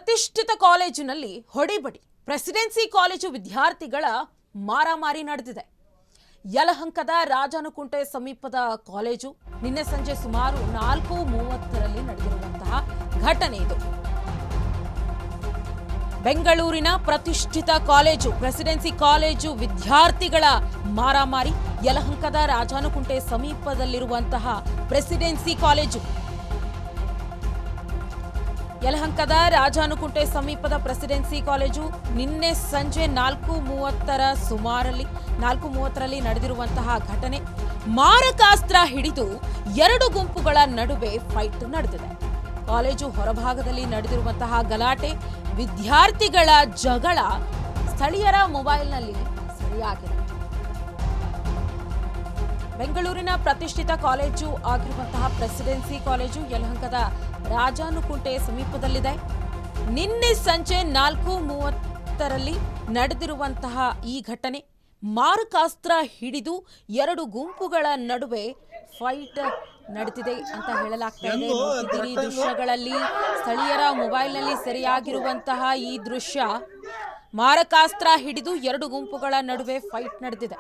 ಪ್ರತಿಷ್ಠಿತ ಕಾಲೇಜಿನಲ್ಲಿ ಹೊಡಿಬಡಿ presidency college ವಿದ್ಯಾರ್ಥಿಗಳ ಮಾರಾಮಾರಿ ನಡೆದಿದೆ. ಯಲಹಂಕದ ರಾಜಾನುಕುಂಟೆ ಸಮೀಪದ ಕಾಲೇಜು ನಿನ್ನೆ ಸಂಜೆ ಸುಮಾರು 4:30ರಲ್ಲಿ ನಡೆದಿರುವಂತಹ ಘಟನೆ ಇದು. ಬೆಂಗಳೂರಿನ ಪ್ರತಿಷ್ಠಿತ ಕಾಲೇಜು ಪ್ರೆಸಿಡೆನ್ಸಿ ಕಾಲೇಜು ವಿದ್ಯಾರ್ಥಿಗಳ ಮಾರಾಮಾರಿ. ಯಲಹಂಕದ ರಾಜಾನುಕುಂಟೆ ಸಮೀಪದಲ್ಲಿರುವಂತಹ ಪ್ರೆಸಿಡೆನ್ಸಿ ಕಾಲೇಜು ಯಲಹಂಕದ ರಾಜಾನುಕುಂಟೆ ಸಮೀಪದ ಪ್ರೆಸಿಡೆನ್ಸಿ ಕಾಲೇಜು ನಿನ್ನೆ ಸಂಜೆ 4:30ರಲ್ಲಿ ನಡೆದಿರುವಂತಹ ಘಟನೆ. ಮಾರಕಾಸ್ತ್ರ ಹಿಡಿದು ಎರಡು ಗುಂಪುಗಳ ನಡುವೆ ಫೈಟ್ ನಡೆದಿದೆ. ಕಾಲೇಜು ಹೊರಭಾಗದಲ್ಲಿ ನಡೆದಿರುವಂತಹ ಗಲಾಟೆ, ವಿದ್ಯಾರ್ಥಿಗಳ ಜಗಳ ಸ್ಥಳೀಯರ ಮೊಬೈಲ್ನಲ್ಲಿ ಸೆರೆಯಾಗಿದೆ. ಬೆಂಗಳೂರಿನ ಪ್ರತಿಷ್ಠಿತ ಕಾಲೇಜು ಆಗಿರುವಂತಹ ಪ್ರೆಸಿಡೆನ್ಸಿ ಕಾಲೇಜು ಯಲಹಂಕದ ರಾಜಾನುಕುಂಟೆ ಸಮೀಪದಲ್ಲಿದೆ. ನಿನ್ನೆ ಸಂಜೆ 4:30ರಲ್ಲಿ ನಡೆದಿರುವಂತಹ ಈ ಘಟನೆ ಮಾರಕಾಸ್ತ್ರ ಹಿಡಿದು ಎರಡು ಗುಂಪುಗಳ ನಡುವೆ ಫೈಟ್ ನಡೆದಿದೆ ಅಂತ ಹೇಳಲಾಗ್ತಾ ಇದೆ. ನೋಡ್ತಿದ್ದೀರಿ ದೃಶ್ಯಗಳಲ್ಲಿ, ಸ್ಥಳೀಯರ ಮೊಬೈಲ್ನಲ್ಲಿ ಸೆರೆಯಾಗಿರುವಂತಹ ಈ ದೃಶ್ಯ. ಮಾರಕಾಸ್ತ್ರ ಹಿಡಿದು ಎರಡು ಗುಂಪುಗಳ ನಡುವೆ ಫೈಟ್ ನಡೆದಿದೆ.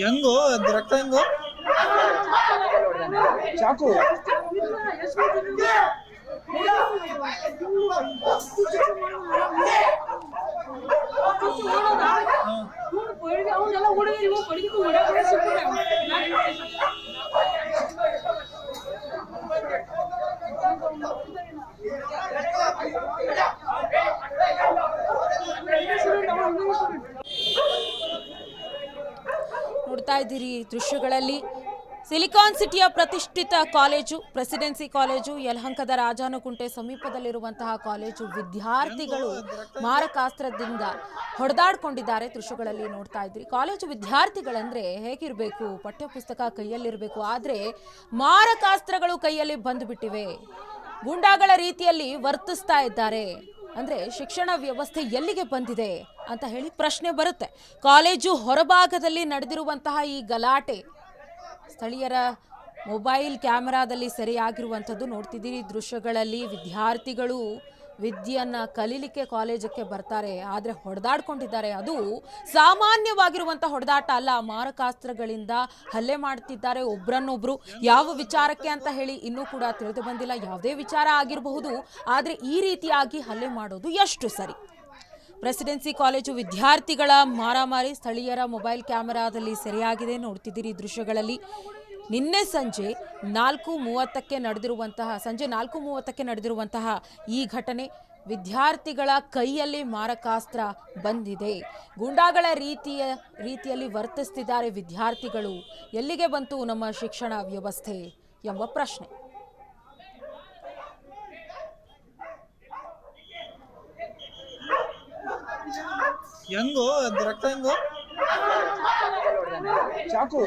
ಹೆಂಗೋ ಅದು ರಕ್ತ ಹೆಂಗೋ ಚಾಕು ನೋಡ್ತಾ ಇದ್ದೀರಿ ದೃಶ್ಯಗಳಲ್ಲಿ. ಸಿಲಿಕಾನ್ ಸಿಟಿಯ ಪ್ರತಿಷ್ಠಿತ ಕಾಲೇಜು ಪ್ರೆಸಿಡೆನ್ಸಿ ಕಾಲೇಜು ಯಲಹಂಕದ ರಾಜಾನುಕುಂಟೆ ಸಮೀಪದಲ್ಲಿರುವಂತಹ ಕಾಲೇಜು ವಿದ್ಯಾರ್ಥಿಗಳು ಮಾರಕಾಸ್ತ್ರದಿಂದ ಹೊಡೆದಾಡ್ಕೊಂಡಿದ್ದಾರೆ. ದೃಶ್ಯಗಳಲ್ಲಿ ನೋಡ್ತಾ ಇದ್ದೀರಿ. ಕಾಲೇಜು ವಿದ್ಯಾರ್ಥಿಗಳಂದ್ರೆ ಹೇಗಿರಬೇಕು, ಪಠ್ಯಪುಸ್ತಕ ಕೈಯಲ್ಲಿರಬೇಕು, ಆದರೆ ಮಾರಕಾಸ್ತ್ರಗಳು ಕೈಯಲ್ಲಿ ಬಂದುಬಿಟ್ಟಿವೆ. ಗೂಂಡಾಗಳ ರೀತಿಯಲ್ಲಿ ವರ್ತಿಸ್ತಾ ಇದ್ದಾರೆ. ಅಂದ್ರೆ ಶಿಕ್ಷಣ ವ್ಯವಸ್ಥೆ ಎಲ್ಲಿಗೆ ಬಂದಿದೆ ಅಂತ ಹೇಳಿ ಪ್ರಶ್ನೆ ಬರುತ್ತೆ. ಕಾಲೇಜು ಹೊರಭಾಗದಲ್ಲಿ ನಡೆದಿರುವಂತಹ ಈ ಗಲಾಟೆ ಸ್ಥಳೀಯರ ಮೊಬೈಲ್ ಕ್ಯಾಮೆರಾದಲ್ಲಿ ಸೆರೆಯಾಗಿರುವಂಥದ್ದು ನೋಡ್ತಿದ್ದೀರಿ ದೃಶ್ಯಗಳಲ್ಲಿ. ವಿದ್ಯಾರ್ಥಿಗಳು ವಿದ್ಯೆಯನ್ನ ಕಲೀಲಿಕ್ಕೆ ಕಾಲೇಜಕ್ಕೆ ಬರ್ತಾರೆ, ಆದರೆ ಹೊಡೆದಾಡ್ಕೊಂಡಿದ್ದಾರೆ. ಅದು ಸಾಮಾನ್ಯವಾಗಿರುವಂಥ ಹೊಡೆದಾಟ ಅಲ್ಲ, ಮಾರಕಾಸ್ತ್ರಗಳಿಂದ ಹಲ್ಲೆ ಮಾಡ್ತಿದ್ದಾರೆ ಒಬ್ರನ್ನೊಬ್ರು. ಯಾವ ವಿಚಾರಕ್ಕೆ ಅಂತ ಹೇಳಿ ಇನ್ನೂ ಕೂಡ ತಿಳಿದು ಬಂದಿಲ್ಲ. ಯಾವುದೇ ವಿಚಾರ ಆಗಿರಬಹುದು, ಆದರೆ ಈ ರೀತಿಯಾಗಿ ಹಲ್ಲೆ ಮಾಡೋದು ಎಷ್ಟು ಸರಿ? ಪ್ರೆಸಿಡೆನ್ಸಿ ಕಾಲೇಜು ವಿದ್ಯಾರ್ಥಿಗಳ ಮಾರಾಮಾರಿ ಸ್ಥಳೀಯರ ಮೊಬೈಲ್ ಕ್ಯಾಮೆರಾದಲ್ಲಿ ಸೆರೆಯಾಗಿದೆ. ನೋಡ್ತಿದ್ದೀರಿ ದೃಶ್ಯಗಳಲ್ಲಿ. ನಿನ್ನೆ ಸಂಜೆ 4:30ಕ್ಕೆ ನಡೆದಿರುವಂತಹ ಈ ಘಟನೆ. ವಿದ್ಯಾರ್ಥಿಗಳ ಕೈಯಲ್ಲಿ ಮಾರಕಾಸ್ತ್ರ ಬಂದಿದೆ. ಗೂಂಡಾಗಳ ರೀತಿಯಲ್ಲಿ ವರ್ತಿಸ್ತಿದ್ದಾರೆ ವಿದ್ಯಾರ್ಥಿಗಳು. ಎಲ್ಲಿಗೆ ಬಂತು ನಮ್ಮ ಶಿಕ್ಷಣ ವ್ಯವಸ್ಥೆ ಎಂಬ ಪ್ರಶ್ನೆ. ಹೆಂಗೋ ಅದು ರಕ್ತ ಹೆಂಗೋ ಚಾಕು